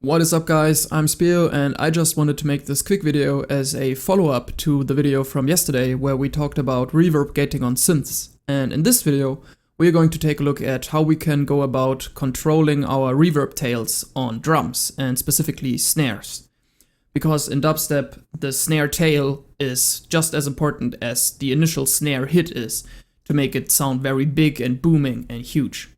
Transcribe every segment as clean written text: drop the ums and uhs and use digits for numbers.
What is up guys, I'm Spio and I just wanted to make this quick video as a follow-up to the video from yesterday where we talked about reverb gating on synths. And in this video we're going to take a look at how we can go about controlling our reverb tails on drums and specifically snares. Because in dubstep the snare tail is just as important as the initial snare hit is to make it sound very big and booming and huge.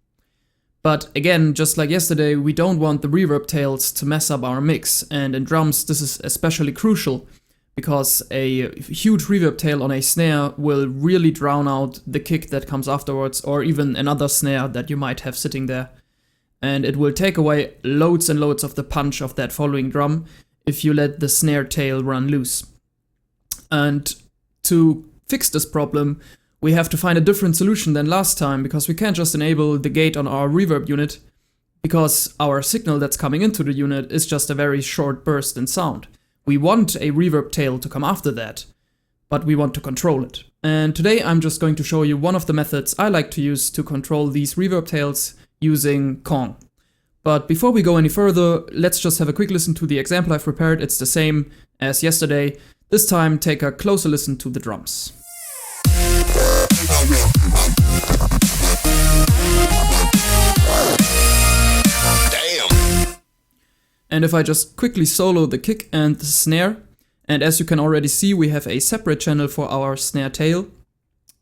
But again, just like yesterday, we don't want the reverb tails to mess up our mix, and in drums this is especially crucial because a huge reverb tail on a snare will really drown out the kick that comes afterwards or even another snare that you might have sitting there. And it will take away loads and loads of the punch of that following drum if you let the snare tail run loose. And to fix this problem, we have to find a different solution than last time because we can't just enable the gate on our reverb unit because our signal that's coming into the unit is just a very short burst in sound. We want a reverb tail to come after that, but we want to control it. And today I'm just going to show you one of the methods I like to use to control these reverb tails using Kong. But before we go any further, let's just have a quick listen to the example I've prepared. It's the same as yesterday. This time take a closer listen to the drums. And if I just quickly solo the kick and the snare, and as you can already see we have a separate channel for our snare tail,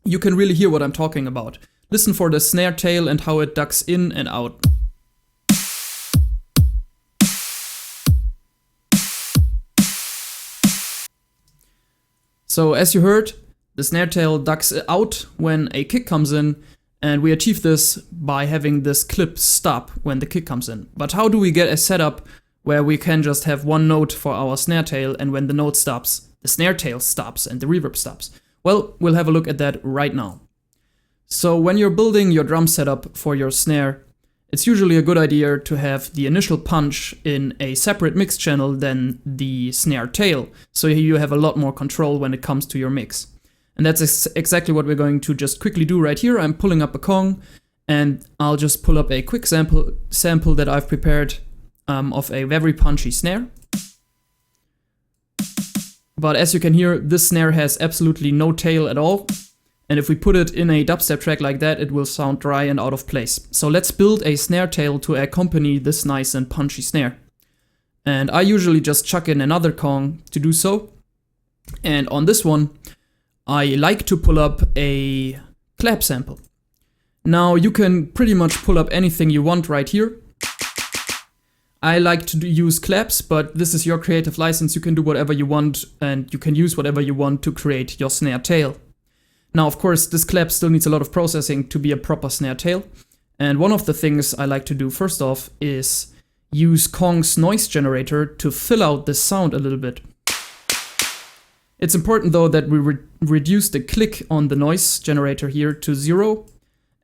you can really hear what I'm talking about. Listen for the snare tail and how it ducks in and out. So as you heard, the snare tail ducks out when a kick comes in, and we achieve this by having this clip stop when the kick comes in. But how do we get a setup where we can just have one note for our snare tail, and when the note stops, the snare tail stops and the reverb stops? Well, we'll have a look at that right now. So when you're building your drum setup for your snare, it's usually a good idea to have the initial punch in a separate mix channel than the snare tail, so you have a lot more control when it comes to your mix. And that's exactly what we're going to just quickly do right here. I'm pulling up a Kong, and I'll just pull up a quick sample that I've prepared of a very punchy snare. But as you can hear, this snare has absolutely no tail at all. And if we put it in a dubstep track like that, it will sound dry and out of place. So let's build a snare tail to accompany this nice and punchy snare. And I usually just chuck in another Kong to do so. And on this one, I like to pull up a clap sample. Now you can pretty much pull up anything you want right here. I like to use claps, but this is your creative license. You can do whatever you want and you can use whatever you want to create your snare tail. Now of course this clap still needs a lot of processing to be a proper snare tail. And one of the things I like to do first off is use Kong's noise generator to fill out this sound a little bit. It's important though that we reduce the click on the noise generator here to 0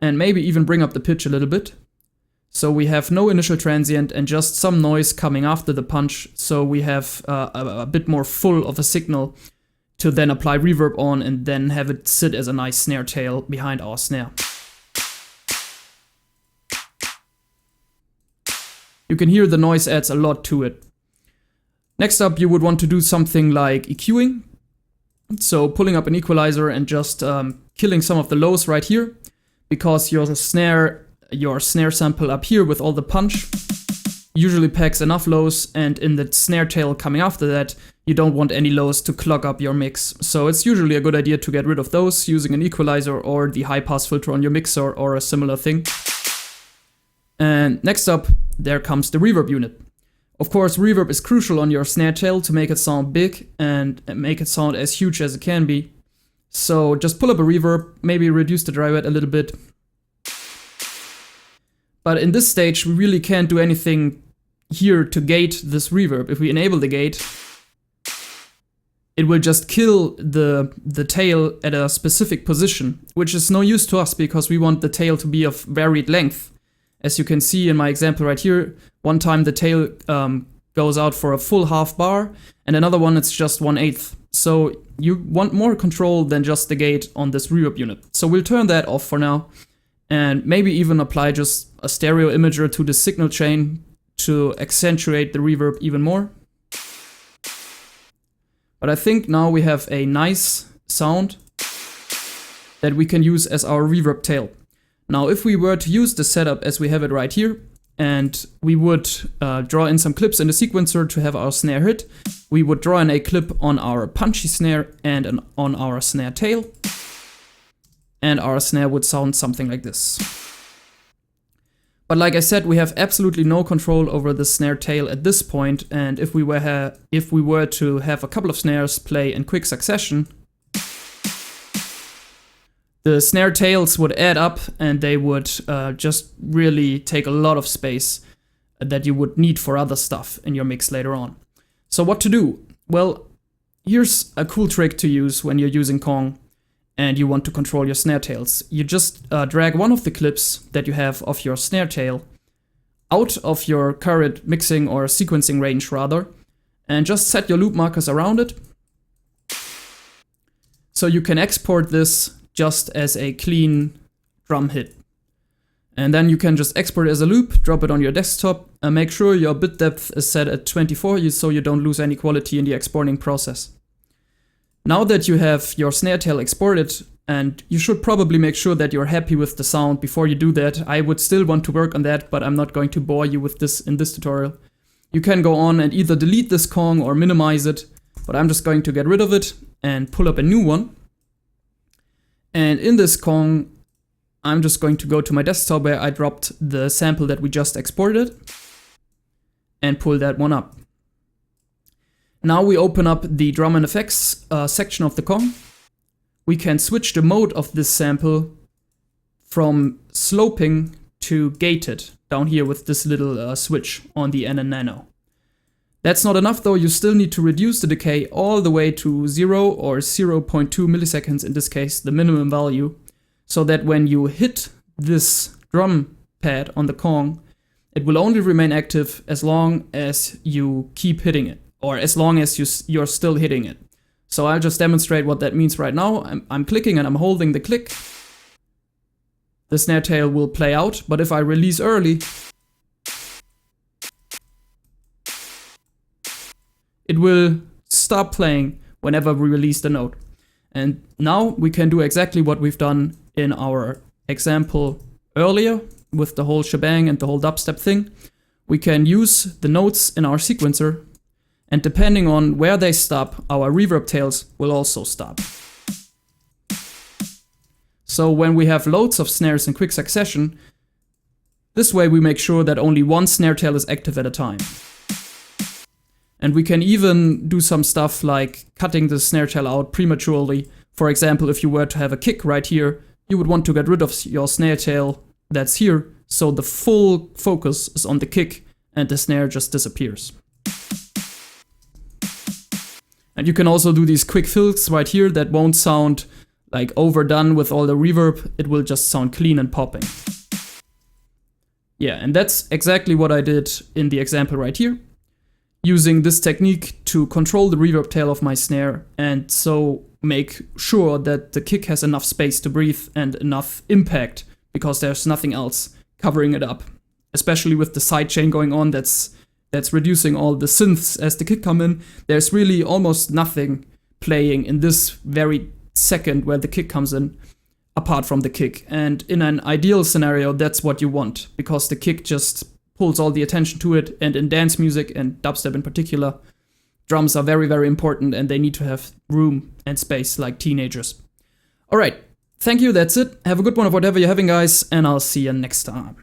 and maybe even bring up the pitch a little bit. So we have no initial transient and just some noise coming after the punch, so we have a bit more full of a signal to then apply reverb on and then have it sit as a nice snare tail behind our snare. You can hear the noise adds a lot to it. Next up you would want to do something like EQing. So pulling up an equalizer and just killing some of the lows right here, because your snare sample up here with all the punch usually packs enough lows, and in the snare tail coming after that, you don't want any lows to clog up your mix. So it's usually a good idea to get rid of those using an equalizer or the high pass filter on your mixer or a similar thing. And next up, there comes the reverb unit. Of course, reverb is crucial on your snare tail to make it sound big and make it sound as huge as it can be. So just pull up a reverb, maybe reduce the dry wet a little bit. But in this stage, we really can't do anything here to gate this reverb. If we enable the gate, it will just kill the tail at a specific position, which is no use to us because we want the tail to be of varied length. As you can see in my example right here, one time the tail goes out for a full half bar, and another one it's just 1/8. So you want more control than just the gate on this reverb unit. So we'll turn that off for now, and maybe even apply just a stereo imager to the signal chain to accentuate the reverb even more. But I think now we have a nice sound that we can use as our reverb tail. Now, if we were to use the setup as we have it right here, and we would draw in some clips in the sequencer to have our snare hit, we would draw in a clip on our punchy snare and on our snare tail, and our snare would sound something like this. But like I said, we have absolutely no control over the snare tail at this point, and if we were to have a couple of snares play in quick succession, the snare tails would add up and they would just really take a lot of space that you would need for other stuff in your mix later on. So what to do? Well, here's a cool trick to use when you're using Kong and you want to control your snare tails. You just drag one of the clips that you have of your snare tail out of your current mixing or sequencing range rather, and just set your loop markers around it. So you can export this just as a clean drum hit. And then you can just export it as a loop, drop it on your desktop, and make sure your bit depth is set at 24 so you don't lose any quality in the exporting process. Now that you have your snare tail exported, and you should probably make sure that you're happy with the sound before you do that. I would still want to work on that, but I'm not going to bore you with this in this tutorial. You can go on and either delete this Kong or minimize it, but I'm just going to get rid of it and pull up a new one. And in this Kong, I'm just going to go to my desktop where I dropped the sample that we just exported and pull that one up. Now we open up the drum and effects section of the Kong. We can switch the mode of this sample from sloping to gated down here with this little switch on the N and Nano. That's not enough though, you still need to reduce the decay all the way to 0 or 0.2 milliseconds, in this case the minimum value, so that when you hit this drum pad on the Kong, it will only remain active as long as you keep hitting it, or as long as you're still hitting it. So I'll just demonstrate what that means right now. I'm clicking and I'm holding the click. The snare tail will play out, but if I release early, it will stop playing whenever we release the note. And now we can do exactly what we've done in our example earlier with the whole shebang and the whole dubstep thing. We can use the notes in our sequencer, and depending on where they stop, our reverb tails will also stop. So when we have loads of snares in quick succession, this way we make sure that only one snare tail is active at a time. And we can even do some stuff like cutting the snare tail out prematurely. For example, if you were to have a kick right here, you would want to get rid of your snare tail that's here, so the full focus is on the kick and the snare just disappears. And you can also do these quick fills right here that won't sound like overdone with all the reverb, it will just sound clean and popping. Yeah, and that's exactly what I did in the example right here, using this technique to control the reverb tail of my snare and so make sure that the kick has enough space to breathe and enough impact, because there's nothing else covering it up. Especially with the sidechain going on, that's reducing all the synths as the kick come in. There's really almost nothing playing in this very second where the kick comes in, apart from the kick. And in an ideal scenario, that's what you want, because the kick just pulls all the attention to it. And in dance music and dubstep in particular, drums are very, very important and they need to have room and space like teenagers. All right, thank you, that's it. Have a good one of whatever you're having, guys, and I'll see you next time.